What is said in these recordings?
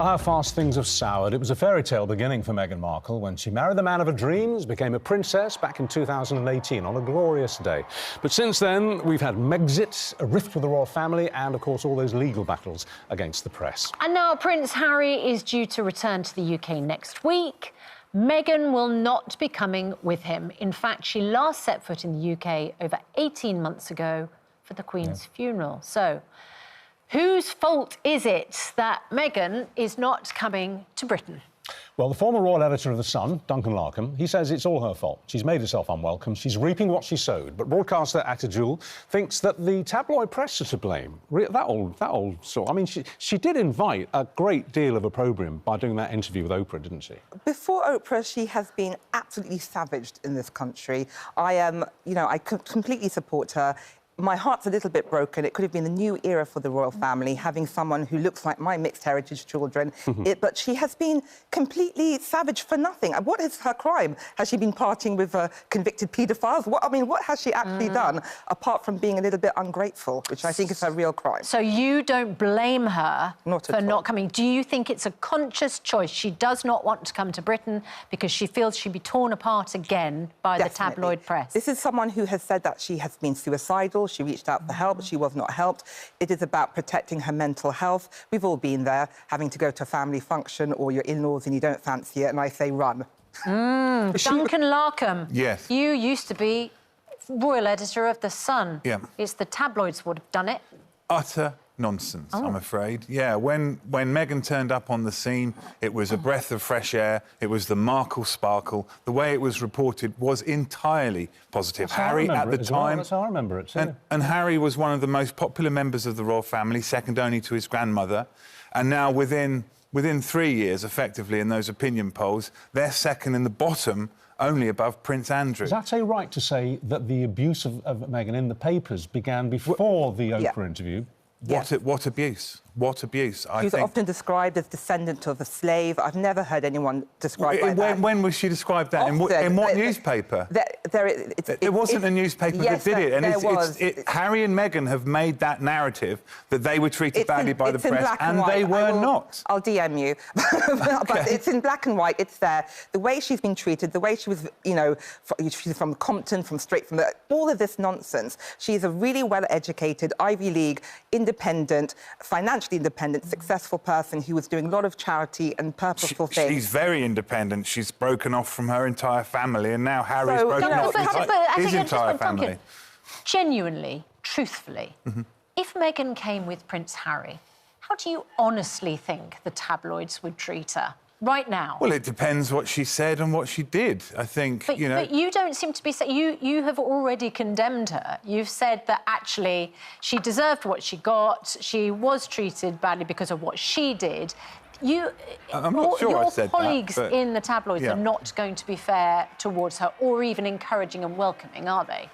How fast things have soured. It was a fairy tale beginning for Meghan Markle when she married the man of her dreams, became a princess back in 2018 on a glorious day. But since then, we've had Megxit, a rift with the royal family, and, of course, all those legal battles against the press. And now Prince Harry is due to return to the UK next week. Meghan will not be coming with him. In fact, she last set foot in the UK over 18 months ago for the Queen's funeral. So, whose fault is it that Meghan is not coming to Britain? Well, the former royal editor of The Sun, Duncan Larkham, he says it's all her fault. She's made herself unwelcome. She's reaping what she sowed. But broadcaster Actor Jewel thinks that the tabloid press are to blame. That old sort. I mean, she did invite a great deal of opprobrium by doing that interview with Oprah, didn't she? Before Oprah, she has been absolutely savaged in this country. I completely support her. My heart's a little bit broken. It could have been a new era for the royal family, having someone who looks like my mixed heritage children. But she has been completely savage for nothing. And what is her crime? Has she been partying with convicted paedophiles? What has she actually done, apart from being a little bit ungrateful, which I think is her real crime? So you don't blame her for not coming. Do you think it's a conscious choice? She does not want to come to Britain because she feels she'd be torn apart again by the tabloid press. This is someone who has said that she has been suicidal. She reached out for help. She was not helped. It is about protecting her mental health. We've all been there, having to go to a family function or your in-laws and you don't fancy it, and I say run. Duncan Larkham. Yes. You used to be royal editor of The Sun. Yeah. It's the tabloids would have done it. Utter nonsense, I'm afraid. Yeah, when Meghan turned up on the scene, it was a breath of fresh air. It was the Markle sparkle. The way it was reported was entirely positive. Harry, at the time... That's how I remember it, too. And Harry was one of the most popular members of the royal family, second only to his grandmother. And now, within 3 years, effectively, in those opinion polls, they're second in the bottom, only above Prince Andrew. Is that right to say that the abuse of Meghan in the papers began before the Oprah interview? What abuse? What abuse? She's often described as descendant of a slave. I've never heard anyone described like that. When was she described that? In what newspaper? It wasn't a newspaper that did it. And Harry and Meghan have made that narrative that they were treated badly by the press, and they were not. I'll DM you. But it's in black and white. It's there. The way she's been treated, the way she was, she's from Compton, all of this nonsense. She's a really well-educated, Ivy League, independent, financially independent, successful person who was doing a lot of charity and purposeful things. She's very independent. She's broken off from her entire family, and now Harry's broken off his entire family. Genuinely, truthfully, if Meghan came with Prince Harry, how do you honestly think the tabloids would treat her? Right now? Well, it depends what she said and what she did. I think, but you don't seem to be saying... You have already condemned her. You've said that, actually, she deserved what she got. She was treated badly because of what she did. I'm not sure I said that. Your colleagues in the tabloids are not going to be fair towards her or even encouraging and welcoming, are they?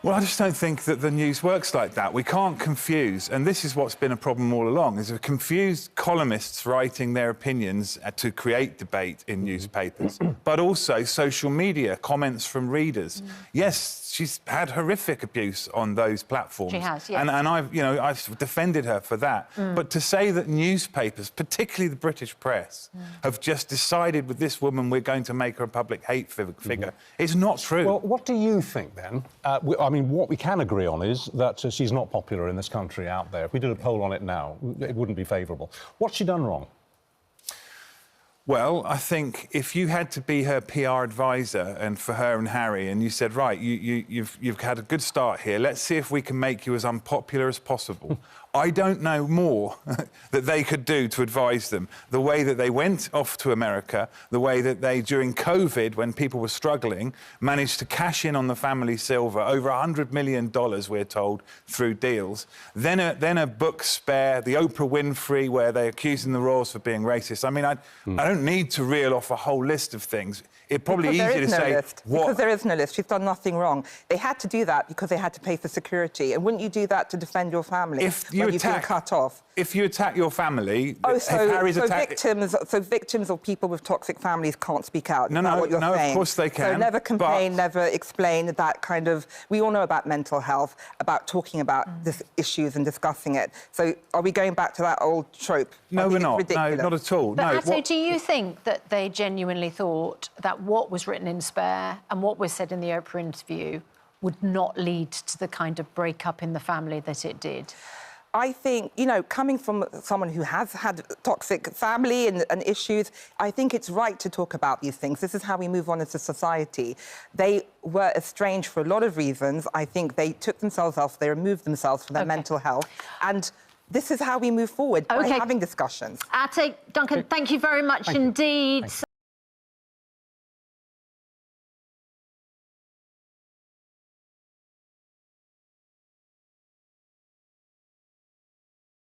Well, I just don't think that the news works like that. We can't confuse, and this is what's been a problem all along, is confused columnists writing their opinions to create debate in newspapers, but also social media, comments from readers. Yes, she's had horrific abuse on those platforms. She has, yes. And I've defended her for that. But to say that newspapers, particularly the British press, have just decided with this woman we're going to make her a public hate figure, is not true. Well, what do you think, then? I mean, what we can agree on is that she's not popular in this country out there. If we did a poll on it now, it wouldn't be favourable. What's she done wrong? Well, I think if you had to be her PR advisor and for her and Harry, and you said, right, you've had a good start here, let's see if we can make you as unpopular as possible. I don't know more that they could do to advise them. The way that they went off to America, the way that they, during COVID, when people were struggling, managed to cash in on the family silver, over $100 million, we're told, through deals. Then a book spare, the Oprah Winfrey, where they're accusing the royals for being racist. I mean, I don't need to reel off a whole list of things. It's probably easier to say... Because there is no list. She's done nothing wrong. They had to do that because they had to pay for security. And wouldn't you do that to defend your family? you when you've been attack cut off. If you attack your family, Oh, if Harry's victims or people with toxic families can't speak out. No, Is that no, what you're no, saying? of course they can. So never complain, but... never explain that kind of... We all know about mental health, about talking about these issues and discussing it. So are we going back to that old trope? No, we're not. No, not at all. But no. do you think that they genuinely thought that what was written in Spare and what was said in the Oprah interview would not lead to the kind of breakup in the family that it did? I think, you know, coming from someone who has had toxic family and issues, I think it's right to talk about these things. This is how we move on as a society. They were estranged for a lot of reasons. I think they took themselves off, they removed themselves from their mental health. And this is how we move forward, by having discussions. Ate, Duncan, thank you very much indeed.